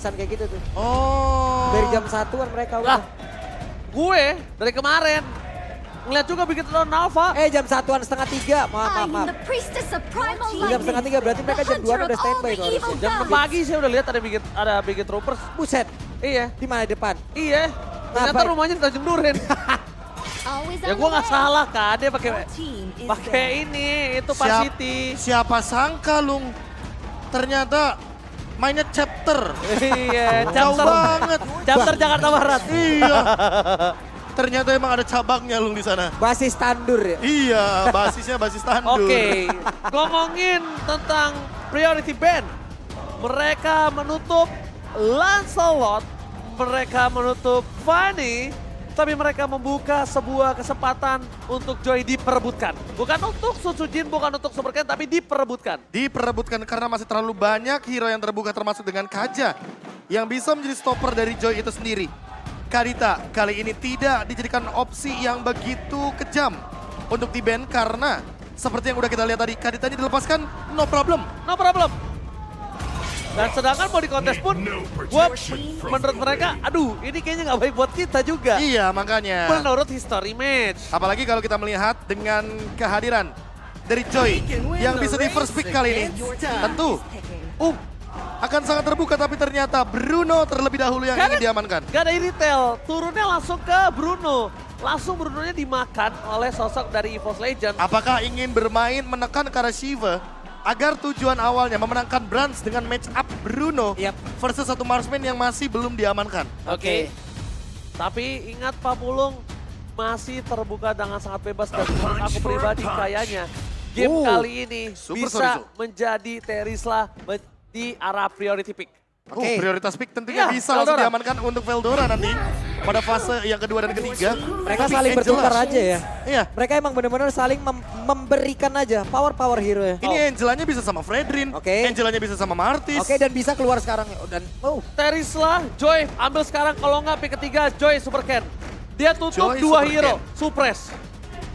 pingsan kayak gitu tuh. Oh. Dari jam 1-an mereka Lah, udah. gue dari kemarin ngeliat juga bikin turn Nalva. Jam 1-an setengah 3, maaf. I'm the priestess of primal Jam setengah 3 berarti mereka jam 2 udah standby tuh harusnya. Jam pagi saya udah lihat ada bikin troopers. Buset, Iya, di mana depan? iya. Ternyata Ngapain? rumahnya di Tanjung Duren. Ya gue nggak salah kan, dia pakai ini, itu Pak City. Siapa sangka Lung, ternyata mainnya chapter. Iya, Jauh chapter. banget. Chapter Jakarta Barat. Iya. Ternyata emang ada cabangnya Lung di sana. Basis tandur ya? Iya, basisnya basis tandur. Oke, ngomongin tentang priority band. Mereka menutup Lancelot, mereka menutup Fanny, tapi mereka membuka sebuah kesempatan untuk Joy diperebutkan. Bukan untuk Sutsujin, bukan untuk Super Ken, tapi diperebutkan. Diperebutkan karena masih terlalu banyak hero yang terbuka termasuk dengan Kaja. Yang bisa menjadi stopper dari Joy itu sendiri. Kadita kali ini tidak dijadikan opsi yang begitu kejam untuk di-ban karena seperti yang udah kita lihat tadi, Kadita ini dilepaskan no problem. No problem. Dan sedangkan mau di kontes pun, menurut mereka, aduh ini kayaknya nggak baik buat kita juga. Iya makanya. Menurut history match. Apalagi kalau kita melihat dengan kehadiran dari Joy yang bisa di first pick kali ini. Tentu akan sangat terbuka tapi ternyata Bruno terlebih dahulu yang ingin diamankan. Gak ada retail, turunnya langsung ke Bruno. Langsung Brunonya dimakan oleh sosok dari EVOS Legend. Apakah ingin bermain menekan Karashiva agar tujuan awalnya memenangkan Brands dengan match up Bruno versus satu marksman yang masih belum diamankan. Oke. Tapi ingat Pak Pulung masih terbuka dengan sangat bebas dan menurut aku pribadi kayaknya game kali ini bisa menjadi Terisla di arah priority pick. Prioritas pick tentunya Iya, bisa langsung Veldora. diamankan untuk Veldora nanti pada fase yang kedua dan ketiga. Mereka Tapi saling Angela- bertukar aja ya. Iya. Mereka emang benar-benar saling memberikan aja power hero ya. Ini Angelanya bisa sama Fredrin, Oke. Angelanya bisa sama Martis. Oke, dan bisa keluar sekarang. Dan Terisla, Joy ambil sekarang kalau nggak pick ketiga Joy Super Ken. Dia tutup Joy dua Super hero, Ken. suppress.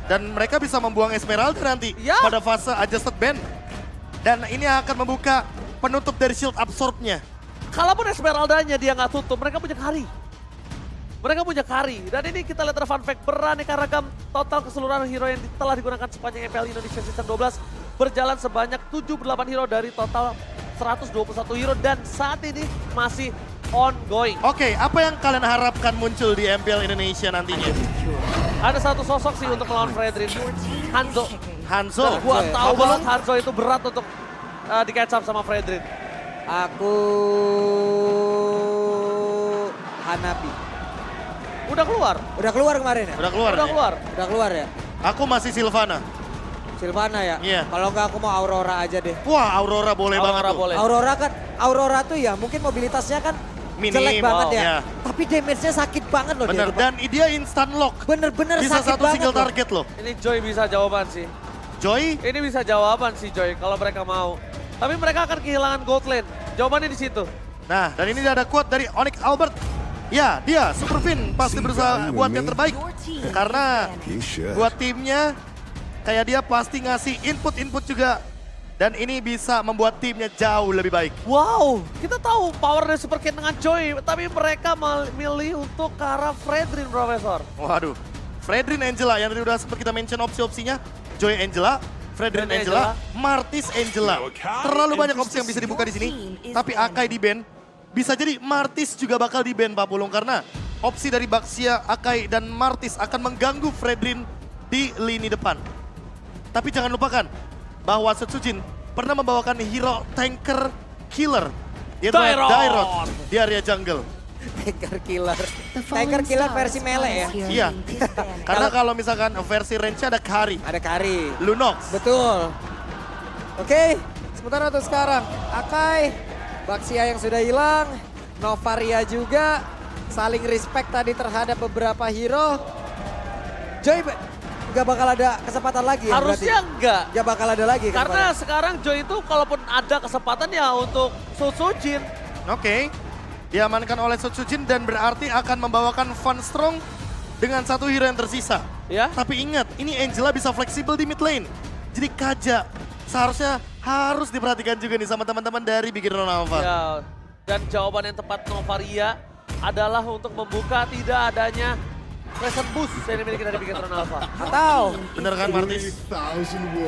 Dan mereka bisa membuang Esmeralda nanti Ya. pada fase adjusted ban. Dan ini akan membuka penutup dari shield absorb-nya. Kalaupun Esmeraldanya dia nggak tutup, mereka punya carry. Mereka punya carry. Dan ini kita lihat ada fun fact, beraneka ragam total keseluruhan hero yang telah digunakan sepanjang MPL Indonesia Season 12 berjalan sebanyak 78 hero dari total 121 hero dan saat ini masih ongoing. Oke, apa yang kalian harapkan muncul di MPL Indonesia nantinya? Ada satu sosok sih untuk melawan Fredrin, Hanzo. Hanzo. Dan gua tahu Apa banget lu? Hanzo itu berat untuk di catch up sama Fredrin. aku Hanabi. Udah keluar? Udah keluar kemarin ya? Udah keluar. Udah ya? keluar. Udah keluar ya? Aku masih Sylvana. Sylvana ya? Iya. Kalau enggak aku mau Aurora aja deh. Wah, Aurora boleh banget Aurora tuh. boleh. Aurora tuh ya mungkin mobilitasnya kan Minim, jelek banget ya. ya. Tapi damage-nya sakit banget loh Bener, dia. dan dia instant lock. Bener-bener Bisa sakit satu banget single loh. target loh. Ini Joy bisa jawaban sih. Joy, Ini bisa jawaban sih Joy kalau mereka mau. Tapi mereka akan kehilangan gold lane. Jawabannya di situ. nah dan ini ada quote dari Onyx Albert. Ya, dia Super Fin pasti berusaha buat yang terbaik. Karena buat timnya, kayak dia pasti ngasih input-input juga. Dan ini bisa membuat timnya jauh lebih baik. Wow, kita tahu power dari Super Ken dengan Joy, tapi mereka memilih untuk ke arah Fredrin, Profesor. Waduh, Fredrin Angela yang tadi udah sempat kita mention opsi-opsinya. Joy Angela, Fredrin Angela, Martis Angela. Terlalu banyak opsi yang bisa dibuka di sini. Tapi Akai di ban, bisa jadi Martis juga bakal di ban Pak Pulung. Karena opsi dari Baxia, Akai, dan Martis akan mengganggu Fredrin di lini depan. Tapi jangan lupakan bahwa Sutsujin pernah membawakan hero tanker killer. Yaitu Dairot di area jungle. Tanker killer. Tanker killer versi melee ya? Iya, karena kalau misalkan versi range-nya ada Kari, Ada Kari. Lunox. Betul. Oke, sementara untuk sekarang Akai, Baxia yang sudah hilang, Novaria juga saling respect tadi terhadap beberapa hero. Joy nggak bakal ada kesempatan lagi ya Harusnya berarti? enggak. Nggak bakal ada lagi kan? Karena sekarang Joy itu kalaupun ada kesempatan ya untuk Sutsujin. Oke, diamankan oleh Sutsujin dan berarti akan membawakan Fun Strong dengan satu hero yang tersisa. Ya. Tapi ingat, ini Angela bisa fleksibel di mid lane. Jadi Kaja seharusnya harus diperhatikan juga nih sama teman-teman dari Big Hero Alpha. Ya. Dan jawaban yang tepat Novaria adalah untuk membuka tidak adanya present boost yang dimiliki dari Bigetron Alpha. Atau, Bener kan Martis?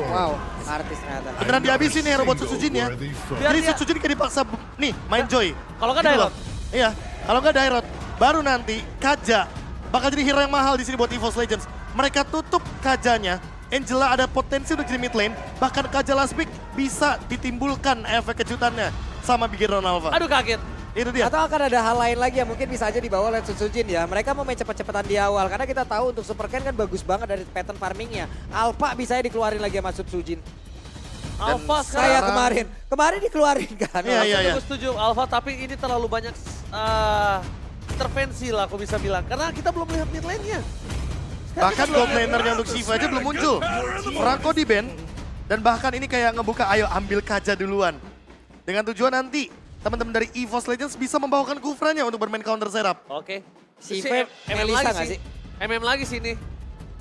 wow, artis ternyata. Beneran dihabisin nih robot Sutsujin ya. Jadi dia- Sutsujin kayak dipaksa nih main Joy. Kalau nggak Gitu Dairot. loh. Iya, kalau nggak Dairot, baru nanti Kaja bakal jadi hero yang mahal di sini buat EVOS Legends. Mereka tutup Kajanya, Angela ada potensi untuk jadi mid lane, bahkan Kaja last pick bisa ditimbulkan efek kejutannya sama Bigetron Alpha. Aduh kaget. Itu dia. Atau akan ada hal lain lagi yang mungkin bisa aja dibawa oleh Sutsujin ya. Mereka mau main cepet-cepetan di awal. Karena kita tahu untuk Super Ken kan bagus banget dari pattern farmingnya. Alpha bisa ya dikeluarin lagi sama Sutsujin. Alpha Saya sekarang. kemarin dikeluarin kan. Iya, iya, iya. Aku setuju Alpha, tapi ini terlalu banyak intervensi lah aku bisa bilang. Karena kita belum lihat mid lane-nya. Bahkan gold lanernya untuk Shiva aja belum muncul. Franco di ban, dan bahkan ini kayak ngebuka ayo ambil Kaja duluan. Dengan tujuan nanti teman-teman dari EVOS Legends bisa membawakan Kufranya untuk bermain counter setup. Oke. Si Si Feb, MM Melissa lagi nggak sih. sih? MM lagi sih nih.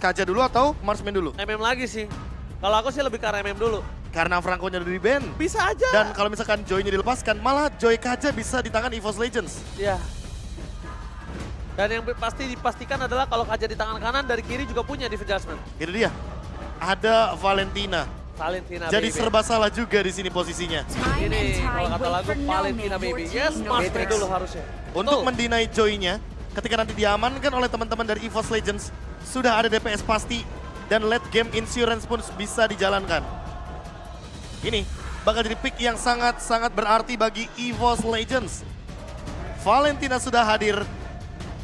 Kaja dulu atau Marsman dulu? MM lagi sih. Kalau aku sih lebih ke arah MM dulu. Karena Franco-nya udah di ban. Bisa aja. Dan kalau misalkan Joy-nya dilepaskan, malah Joy Kaja bisa di tangan EVOS Legends. Ya. Dan yang pasti dipastikan adalah kalau Kaja di tangan kanan, dari kiri juga punya Divine Judgment. Itu dia. Ada Valentina. Valentina Jadi baby. serba salah juga di sini posisinya. Ini kalau kata lagu Valentina baby. Yes, Marsman dulu harusnya. Untuk Betul. mendinai Joy-nya, ketika nanti diamankan oleh teman-teman dari EVOS Legends, sudah ada DPS pasti dan late game insurance pun bisa dijalankan. Ini bakal jadi pick yang sangat-sangat berarti bagi EVOS Legends. Valentina sudah hadir,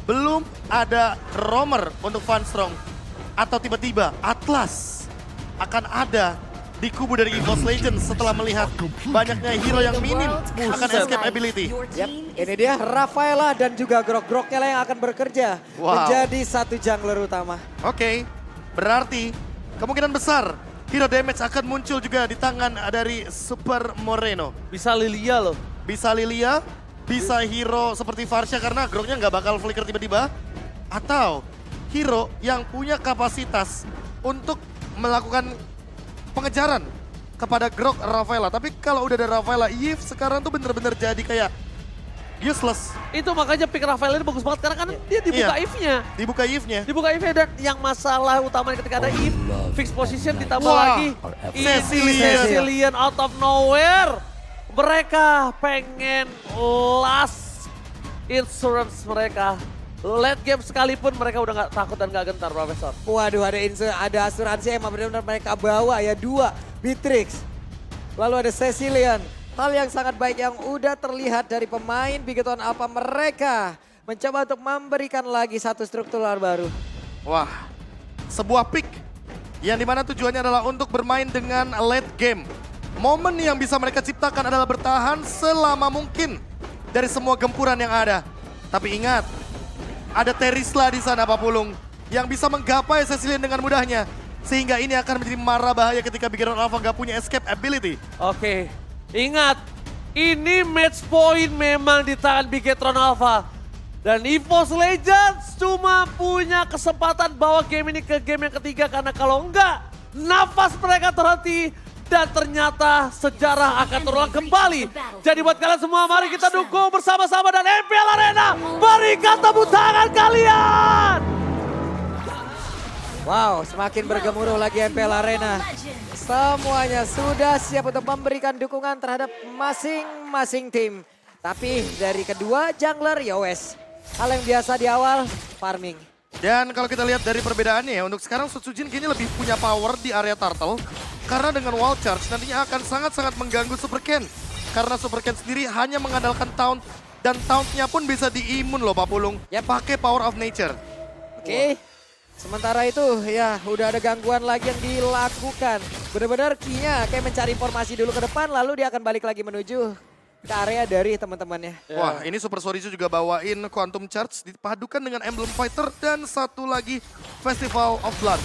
belum ada roamer untuk Van Strong. Atau tiba-tiba Atlas akan ada di kubu dari EVOS Legends setelah melihat banyaknya hero yang minim akan escape ability. Yap, ini dia Rafaela dan juga Grok-Groknya lah yang akan bekerja Wow. menjadi satu jungler utama. Oke, berarti kemungkinan besar hero damage akan muncul juga di tangan dari Super Moreno. Bisa Lilia loh. Bisa Lilia, bisa hero seperti Varsha karena groknya nggak bakal flicker tiba-tiba. Atau hero yang punya kapasitas untuk melakukan pengejaran kepada grok Rafaela. Tapi kalau udah ada Rafaela, Yves sekarang tuh bener-bener jadi kayak useless. Itu makanya pick Rafael ini bagus banget karena kan dia dibuka Iya. if-nya. Dibuka Yves-nya. Dibuka if-nya dan yang masalah utamanya ketika ada if, fix position ditambah Wah, lagi. Cecilian. Cecilian out of nowhere. Mereka pengen last insurance mereka. Late game sekalipun mereka udah gak takut dan gak gentar, Profesor. Waduh, ada asuransi yang benar-benar mereka bawa ya, 2 Beatrix. Lalu ada Cecilian. Hal yang sangat baik yang udah terlihat dari pemain Bigetron Alpha mereka. Mencoba untuk memberikan lagi satu struktur baru. Wah, sebuah pick yang dimana tujuannya adalah untuk bermain dengan late game. Momen yang bisa mereka ciptakan adalah bertahan selama mungkin dari semua gempuran yang ada. Tapi ingat, ada Terisla di sana Pak Pulung yang bisa menggapai Cecilian dengan mudahnya. Sehingga ini akan menjadi mara bahaya ketika Bigetron Alpha gak punya escape ability. Oke, ingat ini match point memang di tangan Bigetron Alpha. Dan EVOS Legends cuma punya kesempatan bawa game ini ke game yang ketiga karena kalau enggak, nafas mereka terhenti dan ternyata sejarah akan terulang kembali. Jadi buat kalian semua, mari kita dukung bersama-sama dan MPL Arena berikan tepuk tangan kalian. Wow, semakin bergemuruh lagi MPL Arena. Semuanya sudah siap untuk memberikan dukungan terhadap masing-masing tim. Tapi dari kedua jungler, ya wes. Hal yang biasa di awal, farming. Dan kalau kita lihat dari perbedaannya ya, untuk sekarang Sutsujin kayaknya lebih punya power di area turtle. Karena dengan wall charge nantinya akan sangat-sangat mengganggu Super Ken. Karena Super Ken sendiri hanya mengandalkan taunt. Dan tauntnya pun bisa diimun loh Pak Pulung. Ya pakai power of nature. Oke. Sementara itu ya udah ada gangguan lagi yang dilakukan. Benar-benar Kinya kayak mencari informasi dulu ke depan lalu dia akan balik lagi menuju ke area dari teman-temannya. Wah, ini Super Sorizo juga bawain Quantum Charge dipadukan dengan Emblem Fighter dan satu lagi Festival of Blood.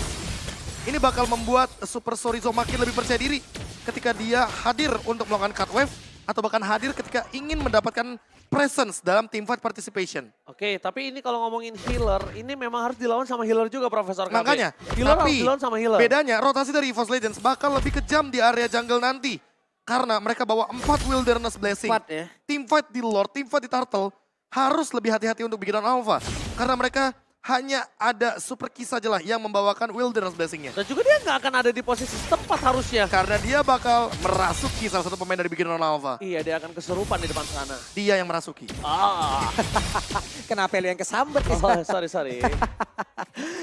Ini bakal membuat Super Sorizo makin lebih percaya diri ketika dia hadir untuk melakukan cut wave atau bahkan hadir ketika ingin mendapatkan presence dalam teamfight participation. Oke, tapi ini kalau ngomongin healer, ini memang harus dilawan sama healer juga Profesor KB. Makanya, Healer harus tapi dilawan sama healer. bedanya rotasi dari EVOS Legends bakal lebih kejam di area jungle nanti. Karena mereka bawa 4 Wilderness Blessing. 4 ya. Team fight di Lord, team fight di Turtle harus lebih hati-hati untuk bikin Alpha. Karena mereka hanya ada Super Key saja lah yang membawakan Wilderness Blessing-nya. Dan juga dia nggak akan ada di posisi tepat harusnya. Karena dia bakal merasuki salah satu pemain dari bikin Alpha. Iya, dia akan kesurupan di depan sana. Dia yang merasuki. Ah, Kenapa lu yang kesambet nih? oh, sorry.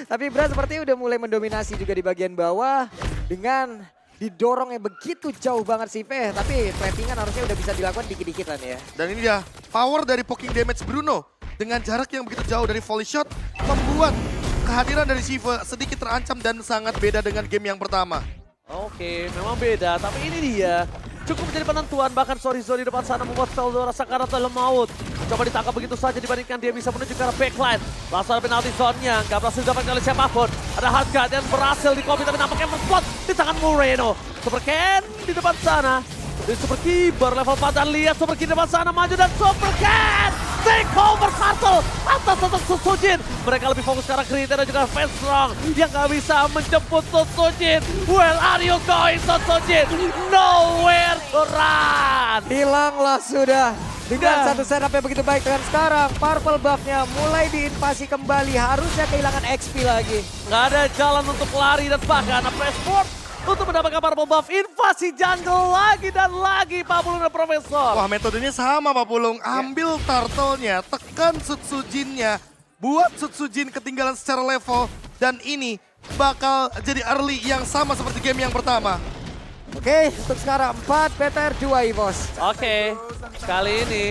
Tapi Bra sepertinya udah mulai mendominasi juga di bagian bawah dengan didorongnya begitu jauh banget si Feh. Tapi trappingan harusnya udah bisa dilakukan dikit-dikit lah nih ya. Dan ini dia power dari poking damage Bruno. Dengan jarak yang begitu jauh dari volley shot membuat kehadiran dari Shiva sedikit terancam dan sangat beda dengan game yang pertama. Oke, memang beda. Tapi ini dia. Cukup menjadi penentuan. Bahkan Sorizo di depan sana membuat Veldora Sakara telah maut. Coba ditangkap begitu saja dibandingkan dia bisa menuju ke arah backline. Langsung ada penalti zone-nya. Gak berhasil didapatkan oleh siapapun. Ada Hardguard yang berhasil di copy tapi nampaknya memplot di tangan Moreno. Super Ken di depan sana. Di Super Keeper level 4 dan lihat Super Ken di depan sana maju dan Super Ken take over Turtle atas Susujin. Mereka lebih fokus ke arah Krita dan juga Fans Strong yang gak bisa menjemput Susujin. Where are you going Susujin? Nowhere to run. Hilanglah sudah. Dengan Dah. satu setup yang begitu baik dengan sekarang. Purple buff-nya mulai diinvasi kembali. Harusnya kehilangan XP lagi. Nggak ada jalan untuk lari dan bahkan pressboard untuk mendapatkan purple buff. Invasi jungle lagi dan lagi Pak Pulung dan Profesor. Wah, metodenya sama Pak Pulung. Ambil turtle-nya, tekan Sutsujin-nya, buat Sutsujin ketinggalan secara level. Dan ini bakal jadi early yang sama seperti game yang pertama. Oke, untuk sekarang 4 BTR 2 EVOS. Oke, kali ini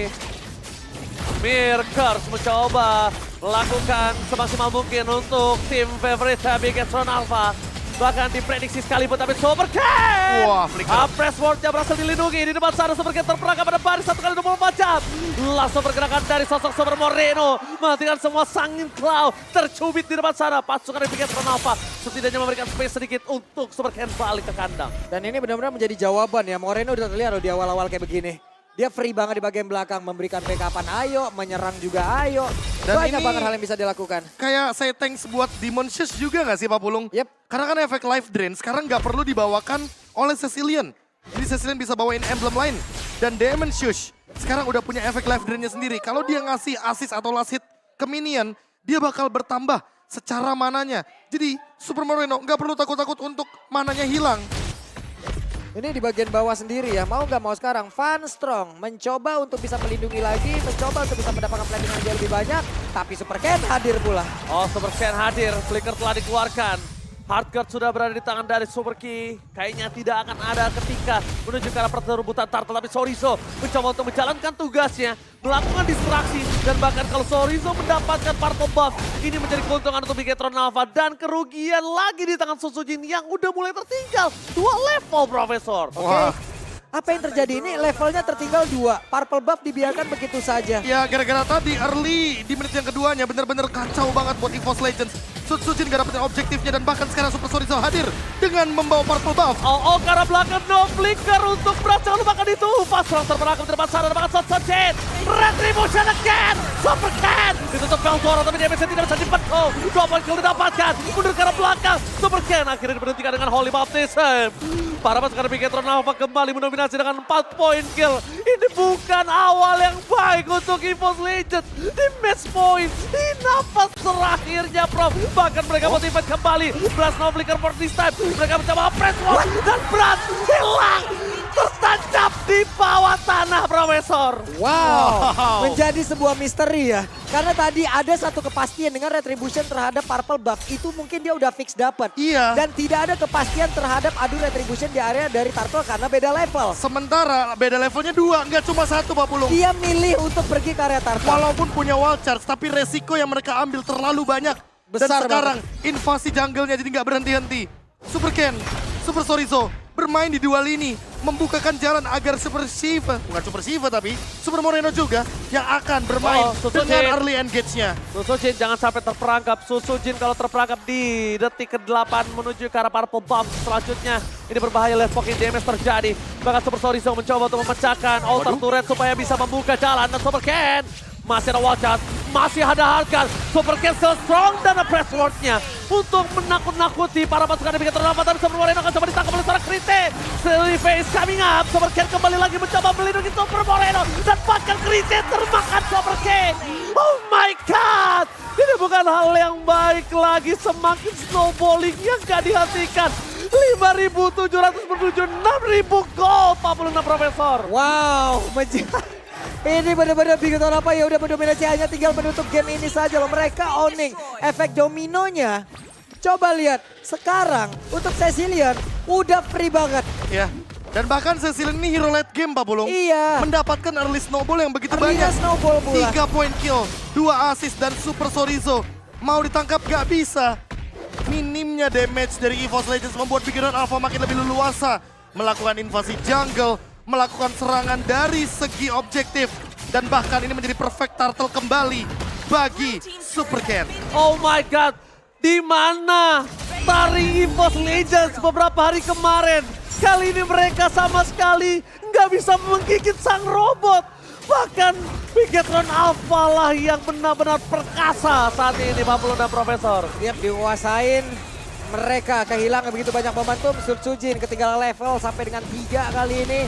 Mirkers mencoba melakukan semaksimal mungkin untuk tim favorite Bigetron Alpha. Bahkan diprediksi sekalipun tapi Super Ken! Wah, flicker. Pressword-nya berhasil dilindungi di depan sana. Super Ken terperangkap pada baris 1 kali 24 jam. Langsung pergerakan dari sosok Super Moreno. Menghentikan semua Sangin Cloud. Tercubit di depan sana. Pasukan dari Bigetron Alpha setidaknya memberikan space sedikit untuk Super Ken balik ke kandang. Dan ini benar-benar menjadi jawaban ya. Moreno udah terlihat loh di awal-awal kayak begini. Dia free banget di bagian belakang, memberikan backupan ayo, menyerang juga ayo. Dan Banyak ini- banget hal yang bisa dilakukan. Kayak saya thanks buat Demon Shush juga gak sih Pak Pulung? Yep. Karena kan efek life drain sekarang nggak perlu dibawakan oleh Cecilian. Jadi Cecilian bisa bawain emblem lain. Dan Demon Shush sekarang udah punya efek life drainnya sendiri. Kalau dia ngasih assist atau last hit ke minion, dia bakal bertambah secara mananya. Jadi Super Moreno nggak perlu takut-takut untuk mananya hilang. Ini di bagian bawah sendiri ya, mau nggak mau sekarang Van Strong mencoba untuk bisa melindungi lagi, mencoba untuk bisa mendapatkan planting yang jauh lebih banyak. Tapi Super Ken hadir pula. Oh, Super Ken hadir, flicker telah dikeluarkan. Hardguard sudah berada di tangan dari Super Key. Kayaknya tidak akan ada ketika menuju ke arah perterubutan Turtle. Tapi Sorizo mencoba untuk menjalankan tugasnya, melakukan distraksi. Dan bahkan kalau Sorizo mendapatkan purple buff, ini menjadi keuntungan untuk Bigetron Alpha. Dan kerugian lagi di tangan Susujin yang udah mulai tertinggal 2 level, Profesor. Wah. Apa yang terjadi ini? Levelnya tertinggal 2. Purple buff dibiarkan begitu saja. Ya gara-gara tadi early di menit yang keduanya bener-bener kacau banget buat EVOS Legends. Sutsujin gak dapetin objektifnya dan bahkan sekarang Super Sorizo hadir dengan membawa purple buff. Oh, ke arah belakang, no flicker untuk Bras. Jangan lupakan itu. Pas terperangkap di depan sana, bahkan Sutsujin. Retribution again. Super Ken. Ditutup Veldora, tapi dia tidak bisa dipenuh. Double kill didapatkan. Mundur ke arah belakang. Super Ken akhirnya diberhentikan dengan Holy Baptism. Para pasukan Bigetron Alpha kembali mendominasi dengan 4 point kill. Ini bukan awal yang baik untuk EVOS Legends. Di match point, di nafas terakhirnya, Prof. Bahkan mereka motivate kembali. Bras no flicker for this time. Mereka mencoba press wall dan Bras hilang. Tertancap di bawah tanah, Profesor. Wow, menjadi sebuah misteri ya. Karena tadi ada satu kepastian dengan retribution terhadap purple buff. Itu mungkin dia udah fix dapat. Iya. Dan tidak ada kepastian terhadap adu retribution di area dari Turtle karena beda level. Sementara beda levelnya 2, nggak cuma 1 Pak Pulung. Dia milih untuk pergi ke area Turtle. Walaupun punya wall charge, tapi resiko yang mereka ambil terlalu banyak. Besar Dan sekarang invasi jungle-nya jadi nggak berhenti-henti. Super Ken, Super Sorizo bermain di dua lini, membukakan jalan agar Super Shiva, bukan Super Shiva tapi Super Moreno juga yang akan bermain Susujin. dengan early engage-nya. Susujin jangan sampai terperangkap. Susujin kalau terperangkap di detik ke-8 menuju ke arah purple buff selanjutnya. Ini berbahaya, left pocket damage terjadi. Bahkan Super Sorizo mencoba untuk memecahkan altar turret supaya bisa membuka jalan. Dan Super Ken Masih ada Wachat, masih ada Harkat. Super Cancel strong dan press word-nya untuk menakut-nakuti para pasukan yang bikin terdapat. Tapi Super Moreno akan coba ditangkap oleh seorang Krite. Silly Face coming up. Super Cat kembali lagi mencoba melindungi Super Moreno. Dan bahkan Krite termakan Super Cat. Oh my god. Ini bukan hal yang baik lagi. Semakin snowballing yang gak dihentikan. 5.700 menuju 6.000 gold. 46 Profesor. Wow, ini benar-benar Bigoton apa ya udah mendominasi, hanya tinggal menutup game ini saja loh. Mereka owning efek dominonya. Coba lihat sekarang untuk Cecilion udah free banget. Ya. Dan bahkan Cecilion ini hero late game Pak Pulung. Iya. Mendapatkan early snowball yang begitu Arena banyak. snowball pula. 3 point kill, 2 assist dan Super Sorizo. Mau ditangkap gak bisa. Minimnya damage dari EVOS Legends membuat pikiran Alpha makin lebih leluasa. Melakukan invasi jungle, melakukan serangan dari segi objektif. Dan bahkan ini menjadi perfect turtle kembali bagi Super Ken. Oh my god, di mana Tari EVOS Legends beberapa hari kemarin? Kali ini mereka sama sekali nggak bisa menggigit sang robot. Bahkan Bigetron Alpha lah yang benar-benar perkasa saat ini, 46 Profesor. Lihat dikuasain, mereka kehilangan begitu banyak momentum. Sutsujin ketinggalan level sampai dengan 3 kali ini.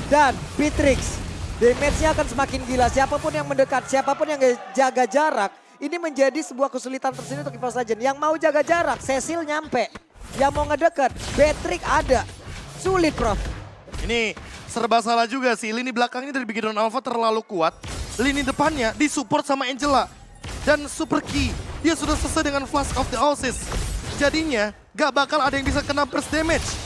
Dan Beatrix, damage-nya akan semakin gila. Siapapun yang mendekat, siapapun yang jaga jarak, ini menjadi sebuah kesulitan tersendiri untuk EVOS Legends. Yang mau jaga jarak, Cecil nyampe. Yang mau ngedeket, Beatrix ada. Sulit, Prof. Ini serba salah juga sih. Lini belakangnya dari Bigetron Alpha terlalu kuat. Lini depannya disupport sama Angela. Dan Super Key, dia sudah selesai dengan Flash of the Oasis. Jadinya gak bakal ada yang bisa kena burst damage.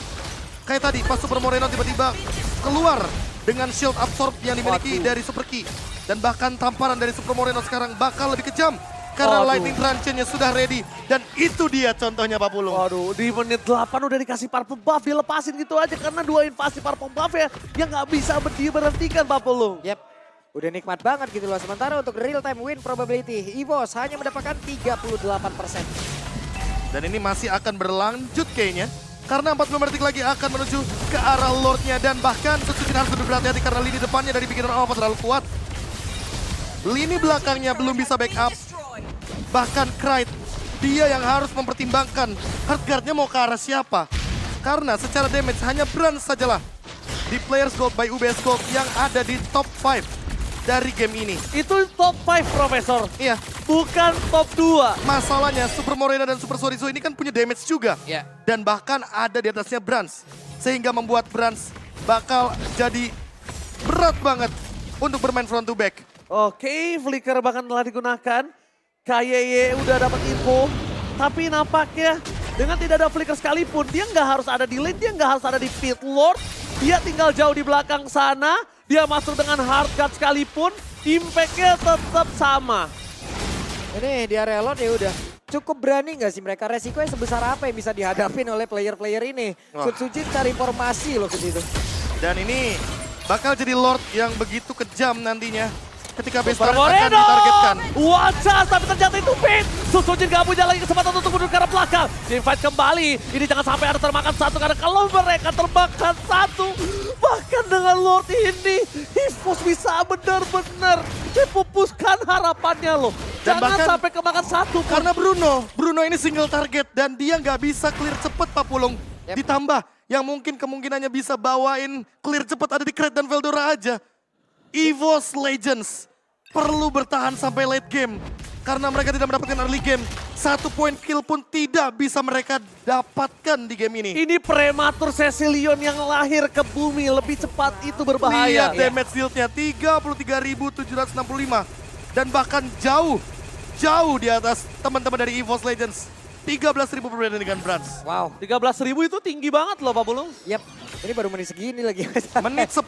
Kayak tadi pas Super Moreno tiba-tiba keluar dengan shield absorb yang dimiliki dari Super Key. Dan bahkan tamparan dari Super Moreno sekarang bakal lebih kejam. Karena Lightning Truncheon-nya sudah ready. Dan itu dia contohnya Pak Pulung. Waduh, di menit 8 udah dikasih purple buff, dilepasin gitu aja karena 2 invasi purple buff ya yang nggak bisa diberhentikan Pak Pulung. Yep, udah nikmat banget gitu loh. Sementara untuk real time win probability, EVOS hanya mendapatkan 38%. Dan ini masih akan berlanjut kayaknya. Karena 40 detik lagi akan menuju ke arah Lordnya. Dan bahkan Sutsujin harus lebih berhati-hati karena lini depannya dari Bigetron Alpha terlalu kuat. Lini belakangnya belum bisa backup. Bahkan Krite, dia yang harus mempertimbangkan Heartguard-nya mau ke arah siapa. Karena secara damage hanya Brand sajalah di Players Gold by UBS Gold yang ada di top 5 dari game ini. Itu top 5 Profesor, Iya, bukan top 2. masalahnya Super Morena dan Super Sorizo ini kan punya damage juga. Iya. Dan bahkan ada di atasnya Brans. Sehingga membuat Brans bakal jadi berat banget untuk bermain front to back. Oke, flicker bahkan telah digunakan. KYY udah dapat info, tapi nampaknya dengan tidak ada flicker sekalipun, dia nggak harus ada di lane, dia nggak harus ada di pit lord. Dia tinggal jauh di belakang sana, dia masuk dengan hard cut sekalipun, impact-nya tetap sama. Ini di area Lord ya udah. Cukup berani nggak sih mereka? Resikonya sebesar apa yang bisa dihadapin oleh player-player ini? Wah. Sutsujin cari informasi loh ke situ. Dan ini bakal jadi Lord yang begitu kejam nantinya. Ketika Super Bestar akan Moreno! ditargetkan. Wajah, tapi ternyata itu pin. Sutsujin gak punya lagi kesempatan untuk mundur ke arah belakang. Invite kembali. Ini jangan sampai ada termakan satu. Karena kalau mereka termakan satu. Bahkan dengan Lord ini. EVOS bisa benar-benar dipupuskan harapannya loh. Dan Jangan bahkan- sampai kemakan satu. Karena Bruno ini single target dan dia nggak bisa clear cepet Pak Pulung. Yep. Ditambah yang mungkin kemungkinannya bisa bawain clear cepet ada di Krite dan Veldora aja. EVOS Legends perlu bertahan sampai late game. Karena mereka tidak mendapatkan early game. 1 point kill pun tidak bisa mereka dapatkan di game ini. Ini prematur Cecilion yang lahir ke bumi. Lebih cepat itu berbahaya. Lihat damage deal-nya 33.765. Dan bahkan jauh di atas teman-teman dari EVOS Legends. 13.000 perbedaan dengan Brans. Wow. 13.000 itu tinggi banget loh Pak Pulung. Yep, ini baru menit segini lagi. Menit 10.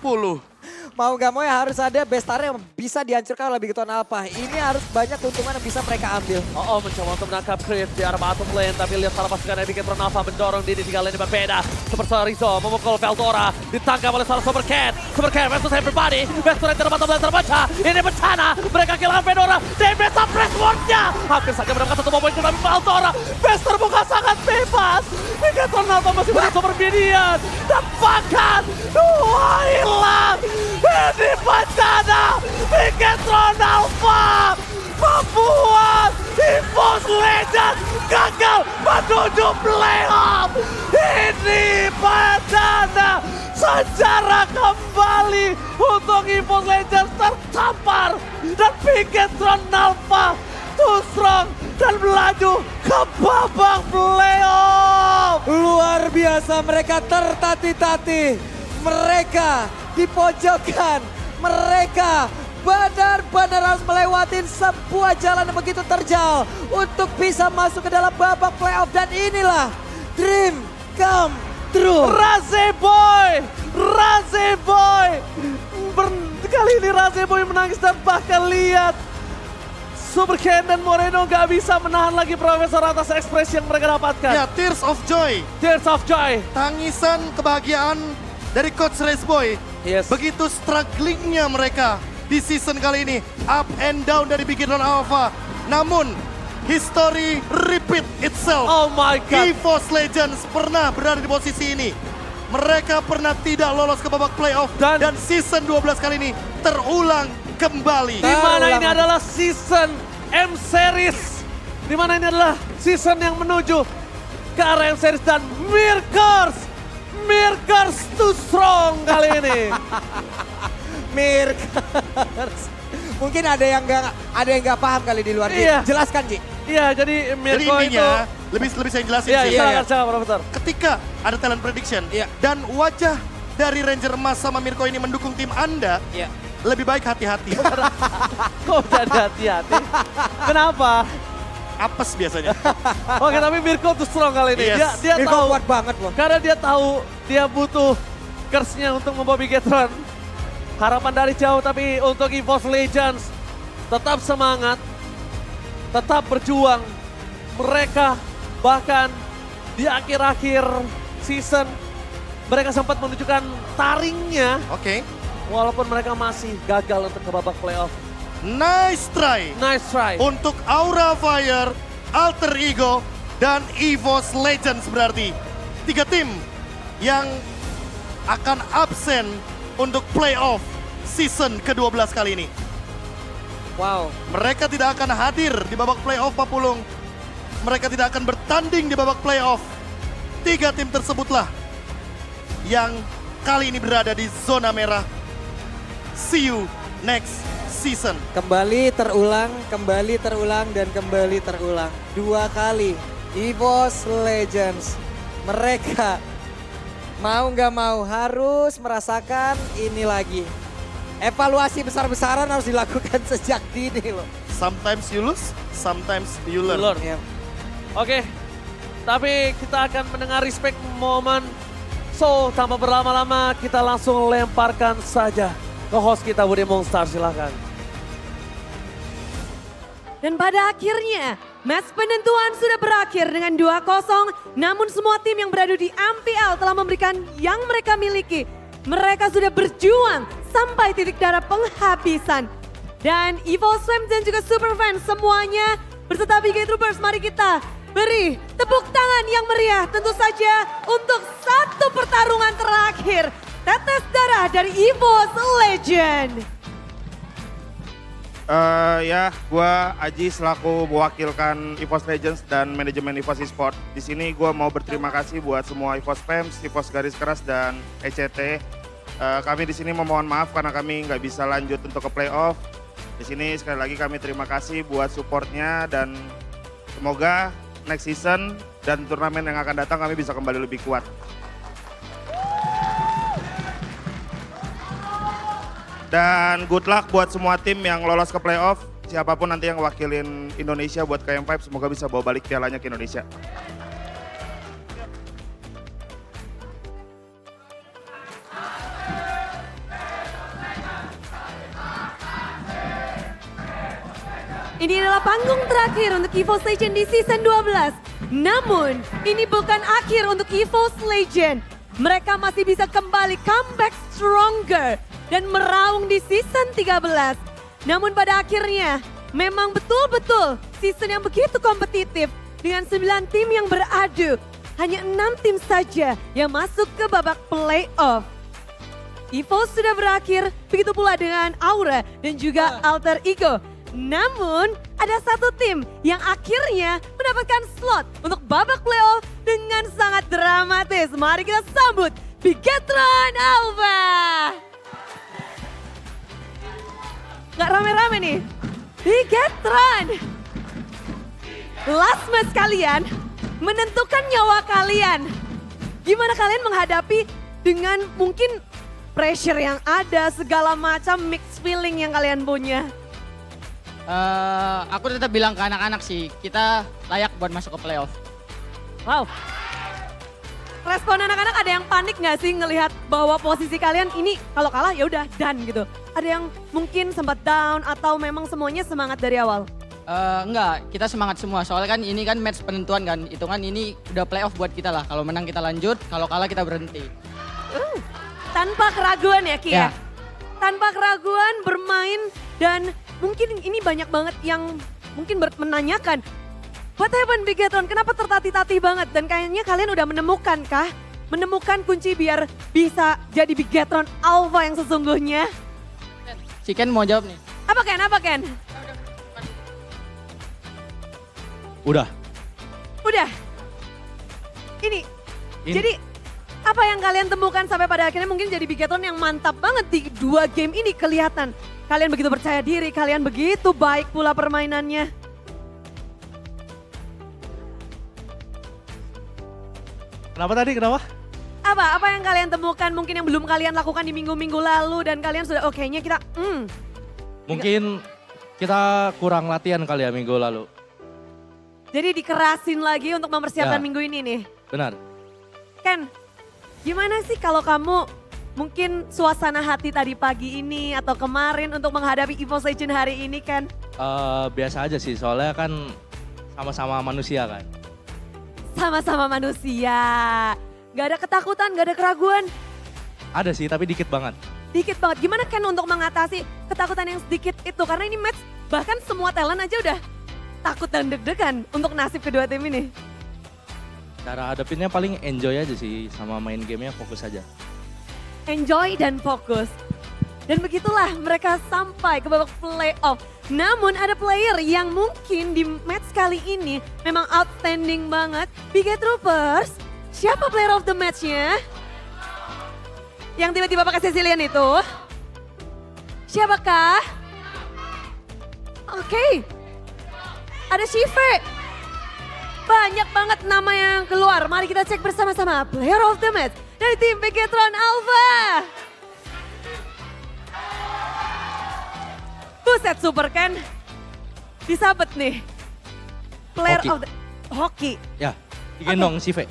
Mau gak mau ya harus ada bestar yang bisa dihancurkan oleh Bigetron Alpha. Ini harus banyak keuntungan yang bisa mereka ambil. Mencoba untuk menangkap Chris di arah bottom lane. Tapi lihat salah pasukan dari Bigetron Alpha mendorong di tiga lane berbeda. Super Sorizo memukul Veldora. Ditangkap oleh seorang Super Cat. Super Cat versus everybody. Vestor yang bottom lane terbaca. Ini bencana. Mereka kehilangan Veldora. Damage suppress ward-nya. Hampir saja mendapatkan satu poin tapi Veldora. Vestor bukan sangat bebas. Megatron Alpha masih punya super minion. Dan bahkan dua hilang. Ini bencana. Megatron Alpha membuat EVOS Legends gagal menuju playoff. Ini bencana. Sejarah kembali untuk EVOS Legends tertampar. Dan Megatron Alpha too strong dan melaju ke babak playoff. Luar biasa, mereka tertatih-tatih. Mereka di pojokan. Mereka benar-benar harus melewati sebuah jalan yang begitu terjal untuk bisa masuk ke dalam babak playoff. Dan inilah dream come true. Raze Boy. Kali ini Raze Boy menangis dan bahkan lihat Super Ken dan Moreno gak bisa menahan lagi Profesor atas ekspresi yang mereka dapatkan. Ya, Tears of Joy. Tears of Joy. Tangisan kebahagiaan dari Coach Race Boy. Yes. Begitu strugglingnya mereka di season kali ini. Up and down dari Megatron Alpha. Namun, history repeat itself. Oh my God. EVOS Legends pernah berada di posisi ini. Mereka pernah tidak lolos ke babak playoff. Dan season 12 kali ini terulang kembali. Di mana ini adalah season M Series. Di mana ini adalah season yang menuju ke arah M Series dan Mirkers too strong kali ini. Mirkers. Mungkin ada yang nggak paham kali di luar. Iya. Jelaskan, Ji. Iya, jadi Jadi Mirko itu intinya, lebih saya jelasin iya, sih. silakan Profesor. Ketika ada talent prediction Iya. dan wajah dari Ranger Emas sama Mirko ini mendukung tim Anda, Iya. lebih baik hati-hati. Kok jadi hati-hati? Kenapa? Apes biasanya. Oke, tapi Mirko tuh strong kali ini. Yes. Dia Mirko tahu kuat banget loh. karena dia tahu dia butuh curse-nya untuk membawa Megatron. Harapan dari jauh, tapi untuk EVOS Legends tetap semangat, tetap berjuang. Mereka bahkan di akhir-akhir season mereka sempat menunjukkan taringnya Oke. walaupun mereka masih gagal untuk ke babak playoff. Nice try Nice try. untuk Aura Fire, Alter Ego, dan EVOS Legends berarti. 3 tim yang akan absen untuk playoff season ke-12 kali ini. Wow. Mereka tidak akan hadir di babak playoff, Pak Pulung. Mereka tidak akan bertanding di babak playoff. 3 tim tersebutlah yang kali ini berada di zona merah. See you next season. Kembali terulang, dan kembali terulang. 2 kali EVOS Legends. Mereka mau nggak mau harus merasakan ini lagi. Evaluasi besar-besaran harus dilakukan sejak dini loh. Sometimes you lose, sometimes you learn. Learn. Ya. Oke, tapi kita akan mendengar respect moment. So, tanpa berlama-lama kita langsung lemparkan saja ke host kita Budi Monster, silakan. Dan pada akhirnya, match penentuan sudah berakhir dengan 2-0. Namun semua tim yang berada di MPL telah memberikan yang mereka miliki. Mereka sudah berjuang sampai titik darah penghabisan. Dan EVOS Fam dan juga Superfans semuanya beserta BK Troopers, mari kita beri tepuk tangan yang meriah tentu saja untuk satu pertarungan terakhir. Tetes darah dari EVOS Legend. Ya, gua Aji selaku mewakilkan EVOS Legends dan manajemen EVOS Esports. Di sini gua mau berterima kasih buat semua EVOS Fans, EVOS Garis Keras dan ECT. Kami di sini memohon maaf karena kami nggak bisa lanjut untuk ke playoff. Di sini sekali lagi kami terima kasih buat supportnya dan semoga next season dan turnamen yang akan datang kami bisa kembali lebih kuat. Dan good luck buat semua tim yang lolos ke playoff. Siapapun nanti yang wakilin Indonesia buat KM5 semoga bisa bawa balik pialanya ke Indonesia. Ini adalah panggung terakhir untuk EVOS Legend di season 12. Namun, ini bukan akhir untuk EVOS Legend. Mereka masih bisa kembali comeback stronger dan meraung di season 13. Namun pada akhirnya, memang betul-betul season yang begitu kompetitif dengan 9 tim yang beradu. hanya 6 tim saja yang masuk ke babak playoff. EVOS sudah berakhir, begitu pula dengan Aura dan juga Alter Ego. Namun ada satu tim yang akhirnya mendapatkan slot untuk babak playoff dengan sangat dramatis. Mari kita sambut Bigetron Alpha. Gak rame-rame nih. Bigetron. Last match kalian menentukan nyawa kalian. Gimana kalian menghadapi dengan mungkin pressure yang ada, segala macam mixed feeling yang kalian punya? Aku tetap bilang ke anak-anak sih, kita layak buat masuk ke playoff. Wow. Respon anak-anak ada yang panik nggak sih ngelihat bahwa posisi kalian ini kalau kalah ya udah done gitu? Ada yang mungkin sempat down atau memang semuanya semangat dari awal? Enggak, kita semangat semua. Soalnya kan ini kan match penentuan kan. Hitungan ini udah playoff buat kita lah. Kalau menang kita lanjut, kalau kalah kita berhenti. Tanpa keraguan ya Ki ya? Ya. Tanpa keraguan bermain dan mungkin ini banyak banget yang mungkin menanyakan, what happened Bigetron? Kenapa tertatih-tatih banget? Dan kayaknya kalian udah menemukan kah? Menemukan kunci biar bisa jadi Bigetron Alpha yang sesungguhnya? Si Ken mau jawab nih. Apa Ken? Apa Ken? Udah. Udah. Ini. Jadi apa yang kalian temukan sampai pada akhirnya mungkin jadi Bigetron yang mantap banget di 2 game ini kelihatan. Kalian begitu percaya diri, kalian begitu baik pula permainannya. Kenapa tadi? Kenapa? Apa yang kalian temukan mungkin yang belum kalian lakukan di minggu-minggu lalu dan kalian sudah kayaknya kita Mungkin kita kurang latihan kali ya minggu lalu. jadi dikerasin lagi untuk mempersiapkan Ya. minggu ini nih. Benar. Ken, gimana sih kalau kamu mungkin suasana hati tadi pagi ini atau kemarin untuk menghadapi EVOS Legends hari ini Ken? Biasa aja sih, soalnya kan sama-sama manusia kan. Sama-sama manusia. Gak ada ketakutan, gak ada keraguan. Ada sih, tapi dikit banget. Dikit banget. Gimana Ken untuk mengatasi ketakutan yang sedikit itu? Karena ini match bahkan semua talent aja udah takut dan deg-degan untuk nasib kedua tim ini. Cara hadapinnya paling enjoy aja sih, sama main gamenya fokus aja. Enjoy dan fokus. Dan begitulah mereka sampai ke babak playoff. Namun ada player yang mungkin di match kali ini memang outstanding banget. Biget Troopers, siapa player of the match-nya? Yang tiba-tiba pakai Sicilian itu? Siapakah? Oke. Ada Shive. Banyak banget nama yang keluar. Mari kita cek bersama-sama player of the match dari tim Bigetron Alpha. Buset super Ken. Disabet nih. Player Hoki. of the hoki. Ya, digendong si V.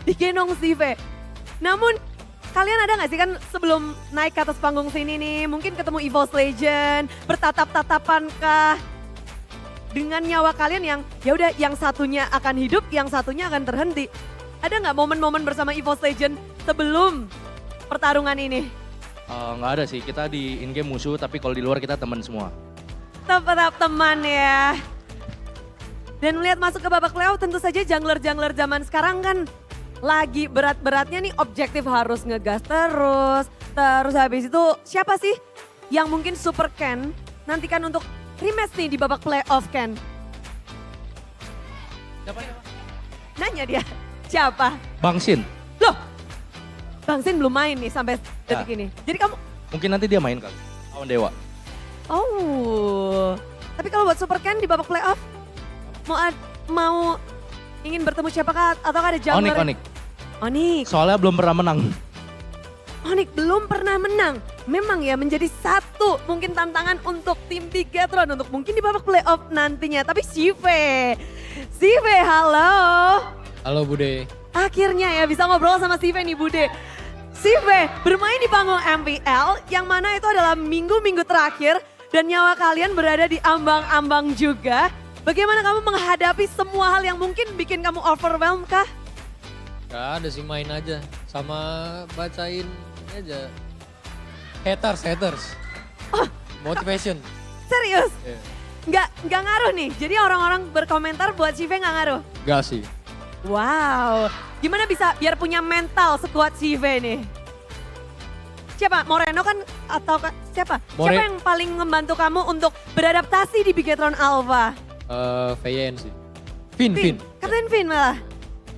Digendong Sive. Namun kalian ada gak sih kan sebelum naik ke atas panggung sini nih, mungkin ketemu EVOS Legend, bertatap-tatapan kah? Dengan nyawa kalian yang ya udah yang satunya akan hidup, yang satunya akan terhenti. Ada nggak momen-momen bersama EVOS Legend sebelum pertarungan ini? Nggak ada sih, kita di in-game musuh, tapi kalau di luar kita teman semua. Tetap teman ya. Dan melihat masuk ke babak playoff tentu saja jungler-jungler zaman sekarang kan lagi berat-beratnya nih objektif harus ngegas terus. Terus habis itu siapa sih yang mungkin super Ken nantikan untuk rematch nih di babak playoff Ken? Siapa? Nanya dia, siapa? Bang Sin, Loh, Bang Sin belum main nih sampai detik ini. Jadi kamu, mungkin nanti dia main kali, lawan Dewa. oh. Tapi kalau buat super Ken di babak playoff, mau ingin bertemu siapakah atau ada jungler? Onik. Onyx. Soalnya belum pernah menang. Onyx belum pernah menang. Memang ya menjadi satu mungkin tantangan untuk tim Bigetron untuk mungkin di babak playoff nantinya. Tapi Sive, halo. Halo Bude. Akhirnya ya bisa ngobrol sama Sive nih Bude. Sive bermain di panggung MPL yang mana itu adalah minggu-minggu terakhir dan nyawa kalian berada di ambang-ambang juga. Bagaimana kamu menghadapi semua hal yang mungkin bikin kamu overwhelmed kah? Gak ada sih, main aja. Sama bacain ini aja. Haters. Motivation. Serius? Iya. Nggak ngaruh nih. Jadi orang-orang berkomentar buat Sive nggak ngaruh? Gak sih. Wow. Gimana bisa biar punya mental sekuat si Yve nih? Siapa? Moreno kan atau siapa? Siapa yang paling membantu kamu untuk beradaptasi di Bigetron Alpha? VN sih. Vin. Kapten Vin malah.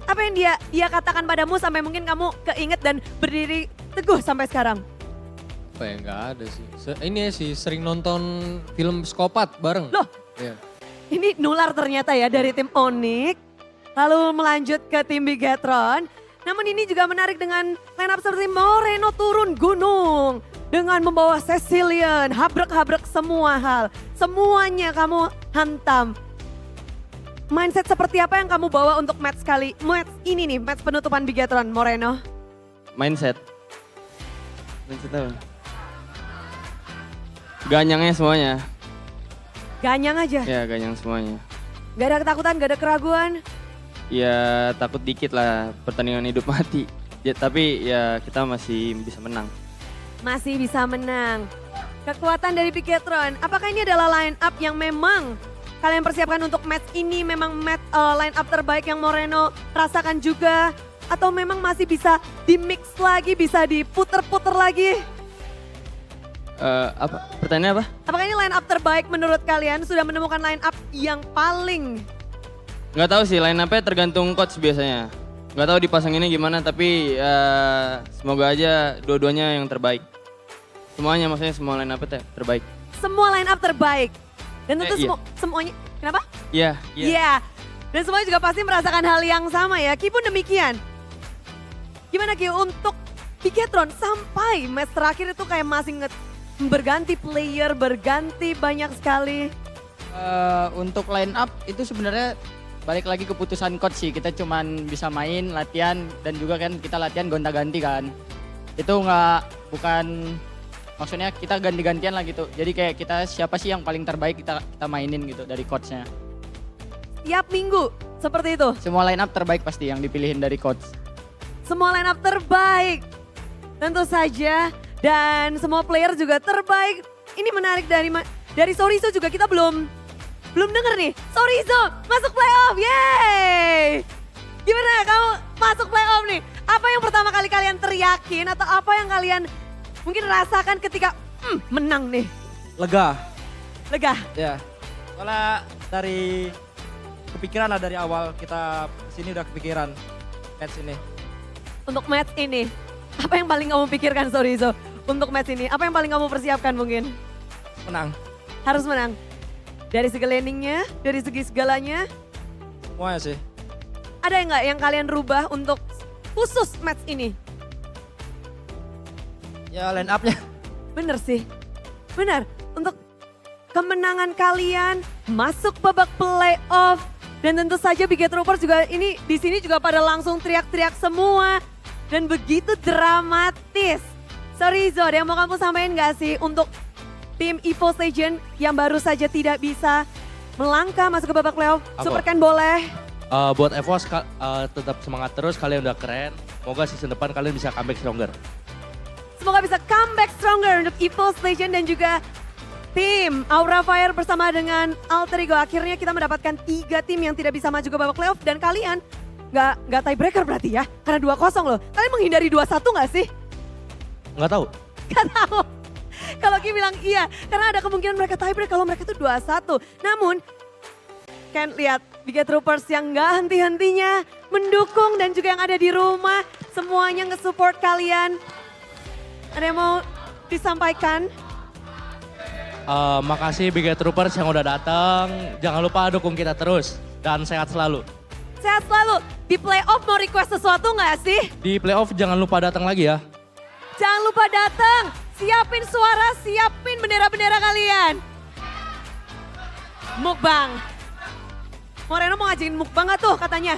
Apa yang dia katakan padamu sampai mungkin kamu keinget dan berdiri teguh sampai sekarang? Apa ya, nggak ada sih. Ini sih sering nonton film psikopat bareng. Loh, Iya. ini nular ternyata ya dari tim Onyx. Lalu melanjut ke tim Bigetron. Namun ini juga menarik dengan line up seperti Moreno turun gunung. Dengan membawa Cecilion, habrek-habrek semua hal. Semuanya kamu hantam. Mindset seperti apa yang kamu bawa untuk match ini nih, match penutupan Bigetron, Moreno? Mindset apa? Ganyangnya semuanya. Ganyang aja, Ya ganyang semuanya. gak ada ketakutan, gak ada keraguan. Ya takut dikit lah pertandingan hidup mati. Ya, tapi ya kita masih bisa menang. Masih bisa menang. Kekuatan dari Bigetron, apakah ini adalah line up yang memang kalian persiapkan untuk match ini, memang line up terbaik yang Moreno rasakan juga? Atau memang masih bisa di-mix lagi, bisa diputer-puter lagi? Apa? Pertanyaannya apa? Apakah ini line up terbaik menurut kalian? Sudah menemukan line up yang paling? Nggak tahu sih, line up-nya tergantung coach biasanya. Nggak tahu dipasanginnya gimana, tapi semoga aja dua-duanya yang terbaik. Semuanya, maksudnya semua line up-nya terbaik. Semua line up terbaik. Dan tentu Iya. semuanya, kenapa? Iya. Iya. Dan semuanya juga pasti merasakan hal yang sama ya. Ki pun demikian. Gimana Ki untuk Bigetron sampai match terakhir itu kayak masih berganti player, berganti banyak sekali. Untuk line up itu sebenarnya balik lagi keputusan coach sih. Kita cuman bisa main, latihan, dan juga kan kita latihan gonta-ganti kan. Itu bukan maksudnya kita ganti-gantian lah gitu. Jadi kayak kita siapa sih yang paling terbaik kita mainin gitu dari coachnya. Tiap minggu seperti itu. Semua line up terbaik pasti yang dipilihin dari coach. Semua line up terbaik. Tentu saja. Dan semua player juga terbaik. Ini menarik dari Sorizo juga kita belum denger nih. Sorizo masuk playoff, yeay! Gimana kamu masuk playoff nih? Apa yang pertama kali kalian teriakin atau apa yang kalian mungkin rasakan ketika menang nih? Lega, Lega. ya. Soalnya dari kepikiran lah dari awal kita sini udah kepikiran match ini. Untuk match ini, apa yang paling kamu pikirkan Sorizo? Untuk match ini, apa yang paling kamu persiapkan mungkin? Menang, Harus menang. Dari segi landingnya, dari segi segalanya. semuanya sih. Ada nggak yang kalian rubah untuk khusus match ini? Ya line up-nya. Bener sih, bener. Untuk kemenangan kalian masuk babak playoff. Dan tentu saja Biget Troopers juga ini di sini juga pada langsung teriak-teriak semua. Dan begitu dramatis. Sorizo, ada yang mau kamu sampaikan nggak sih untuk tim EVOS Legend yang baru saja tidak bisa melangkah masuk ke babak playoff? Apa? Superkan boleh. Buat EVOS tetap semangat terus, kalian udah keren. Semoga season depan kalian bisa comeback stronger. Semoga bisa comeback stronger untuk EVOS Legend dan juga tim Aura Fire bersama dengan Alter Ego. Akhirnya kita mendapatkan 3 tim yang tidak bisa maju ke babak playoff dan kalian nggak tiebreaker berarti ya? Karena 2-0 loh. Kalian menghindari 2-1 nggak sih? Nggak tahu. Nggak tahu. Kalau Ki bilang iya, karena ada kemungkinan mereka tiebreak kalau mereka tuh 2-1. Namun, kan lihat Biget Troopers yang nggak henti-hentinya mendukung dan juga yang ada di rumah semuanya nge-support kalian. Ada yang mau disampaikan? Makasih Biget Troopers yang udah datang. Jangan lupa dukung kita terus dan sehat selalu. Sehat selalu. Di playoff mau request sesuatu nggak sih? Di playoff jangan lupa datang lagi ya. Jangan lupa datang. Siapin suara, siapin bendera-bendera kalian. Mukbang. Moreno mau ngajakin mukbang gak tuh katanya?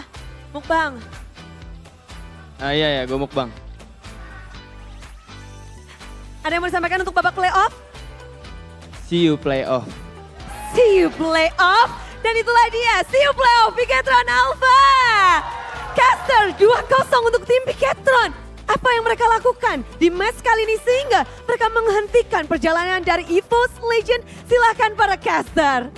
Mukbang. Iya, gue mukbang. Ada yang mau disampaikan untuk babak playoff? See you playoff. See you playoff. Dan itulah dia, see you playoff Bigetron Alpha. Caster 2-0 untuk tim Bigetron. Apa yang mereka lakukan di match kali ini sehingga mereka menghentikan perjalanan dari EVOS Legend? Silahkan para caster.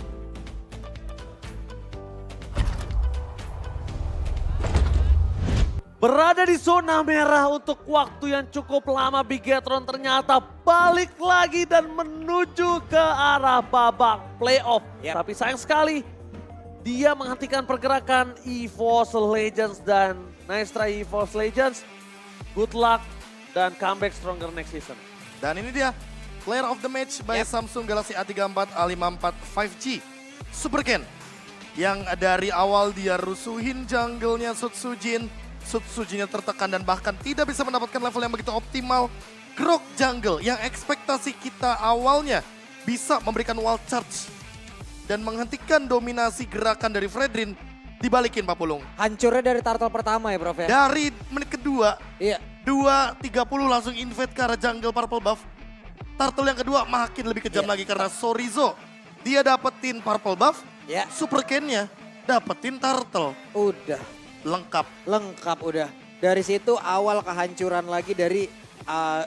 Berada di zona merah untuk waktu yang cukup lama, Bigetron ternyata balik lagi dan menuju ke arah babak playoff. Tapi sayang sekali, dia menghentikan pergerakan EVOS Legends dan nice try EVOS Legends. Good luck dan comeback stronger next season. Dan ini dia, player of the match by Samsung Galaxy A34 A54 5G. Super Ken, yang dari awal dia rusuhin jungle-nya Sutsujin. Sutsujinnya tertekan dan bahkan tidak bisa mendapatkan level yang begitu optimal. Grok jungle yang ekspektasi kita awalnya bisa memberikan wall charge dan menghentikan dominasi gerakan dari Fredrin, dibalikin Pak Pulung. Hancurnya dari turtle pertama ya Prof ya? Dari menit kedua, Iya. 2.30 langsung invade ke arah jungle purple buff. Turtle yang kedua makin lebih kejam lagi karena Sorizo. Dia dapetin purple buff, Super Ken-nya dapetin turtle. Udah. Lengkap. Lengkap udah. Dari situ awal kehancuran lagi dari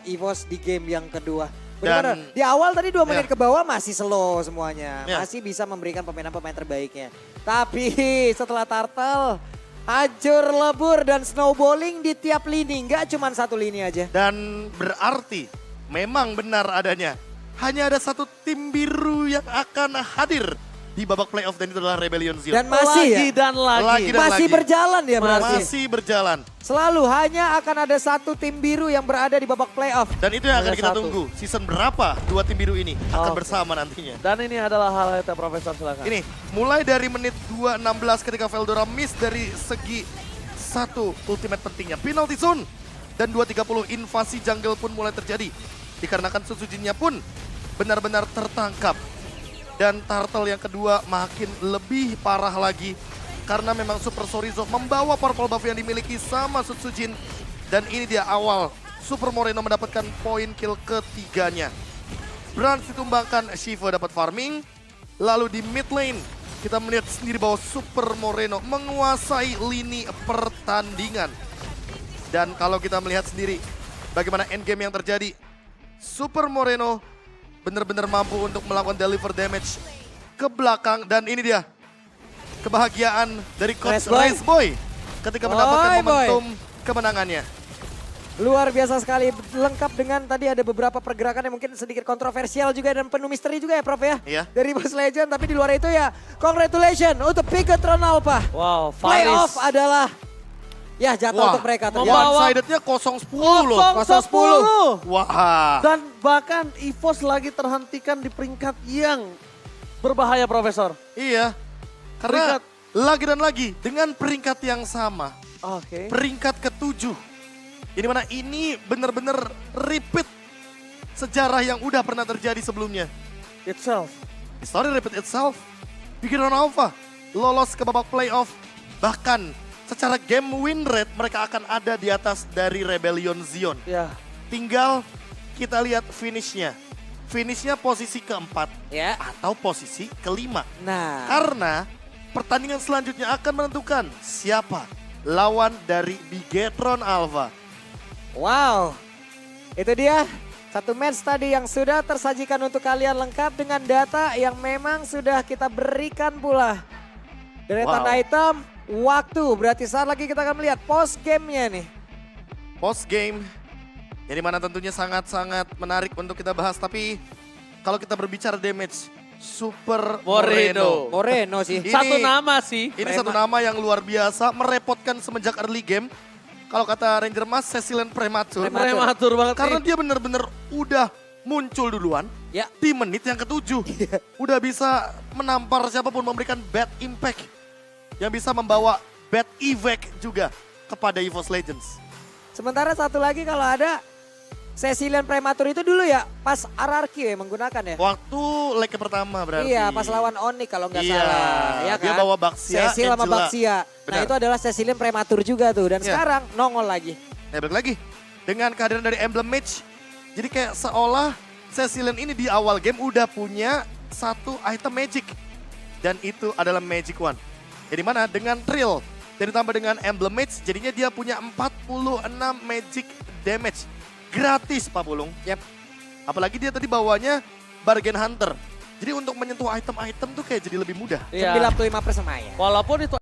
EVOS di game yang kedua. Benar, Dan di awal tadi 2 menit ke bawah masih slow semuanya. Ya. Masih bisa memberikan pemain-pemain terbaiknya. Tapi setelah turtle, hancur lebur dan snowballing di tiap lini. Nggak cuma satu lini aja. Dan berarti memang benar adanya. Hanya ada satu tim biru yang akan hadir di babak playoff dan itu adalah Rebellion Zion. Dan masih lagi ya? dan lagi. Lagi dan Masih lagi. berjalan ya berarti? Masih berjalan. Selalu hanya akan ada satu tim biru yang berada di babak playoff. Dan itu yang akan Ada kita satu. tunggu. Season berapa 2 tim biru ini akan Oke. bersama nantinya. Dan ini adalah hal yang Profesor silakan. Ini mulai dari menit 2.16 ketika Veldora miss dari segi satu ultimate pentingnya. Penalty zone. Dan 2.30 invasi jungle pun mulai terjadi. Dikarenakan Sutsujinnya pun benar-benar tertangkap. Dan turtle yang kedua makin lebih parah lagi. Karena memang Super Sorizo membawa purple buff yang dimiliki sama Sutsujin. Dan ini dia awal Super Moreno mendapatkan poin kill ketiganya. Brans ditumbangkan, Shiva dapat farming. Lalu di mid lane kita melihat sendiri bahwa Super Moreno menguasai lini pertandingan. Dan kalau kita melihat sendiri bagaimana endgame yang terjadi. Super Moreno benar-benar mampu untuk melakukan deliver damage ke belakang. Dan ini dia kebahagiaan dari Coach Race Boy. Race Boy ketika mendapatkan Boy. momentum kemenangannya. Luar biasa sekali, lengkap dengan tadi ada beberapa pergerakan yang mungkin sedikit kontroversial juga dan penuh misteri juga ya Prof ya. Iya. Dari Boss Legend, tapi di luar itu ya congratulations untuk Bigetron Alpha. Wow, Playoff Faris. adalah ya jatuh untuk mereka ternyata. One-sidednya 0-10 loh. 0-10. Wah. Dan bahkan EVOS lagi terhentikan di peringkat yang berbahaya Profesor. Iya. Karena lagi dan lagi dengan peringkat yang sama. Oke. Peringkat ke-7. Ini mana ini benar-benar repeat sejarah yang udah pernah terjadi sebelumnya. Itself. History repeat itself. Bigetron Alpha lolos ke babak playoff. Bahkan secara game win rate mereka akan ada di atas dari Rebellion Zion. Ya. Tinggal kita lihat finishnya. Finishnya posisi keempat Ya. atau posisi kelima. Nah, Karena pertandingan selanjutnya akan menentukan siapa lawan dari Bigetron Alpha. wow. Itu dia satu match tadi yang sudah tersajikan untuk kalian lengkap dengan data yang memang sudah kita berikan pula. Deretan Wow. item, waktu. Berarti saat lagi kita akan melihat post game-nya nih. Post game, yang dimana tentunya sangat-sangat menarik untuk kita bahas. Tapi kalau kita berbicara damage, Super Moreno. Moreno sih. Ini- Satu nama sih. Ini satu nama yang luar biasa, merepotkan semenjak early game. Kalau kata Ranger Mas, Cecilian prematur. Prematur banget Karena nih. dia benar-benar udah muncul duluan Ya. di menit yang ke-7. Udah bisa menampar siapapun, memberikan bad impact. Yang bisa membawa bad effect juga kepada EVOS Legends. Sementara satu lagi kalau ada Cecilian prematur itu dulu ya pas RRQ ya menggunakan ya. Waktu leg pertama berarti. Iya, pas lawan Onyx kalau nggak Iya, salah. Ya dia kan? bawa Baxia, Cecil sama Angela. Baxia. Nah Benar. itu adalah Cecilian prematur juga tuh. Dan Iya. sekarang nongol lagi. Nah, balik lagi. Dengan kehadiran dari Emblem Mage. Jadi kayak seolah Cecilian ini di awal game udah punya satu item magic. Dan itu adalah Magic One. Jadi mana dengan Trill. Dan ditambah dengan Emblem Mage, jadinya dia punya 46 magic damage. Gratis Pak Bulung. Yap. Apalagi dia tadi bawanya Bargain Hunter. Jadi untuk menyentuh item-item tuh kayak jadi lebih mudah. Iya. 95% ya. Walaupun itu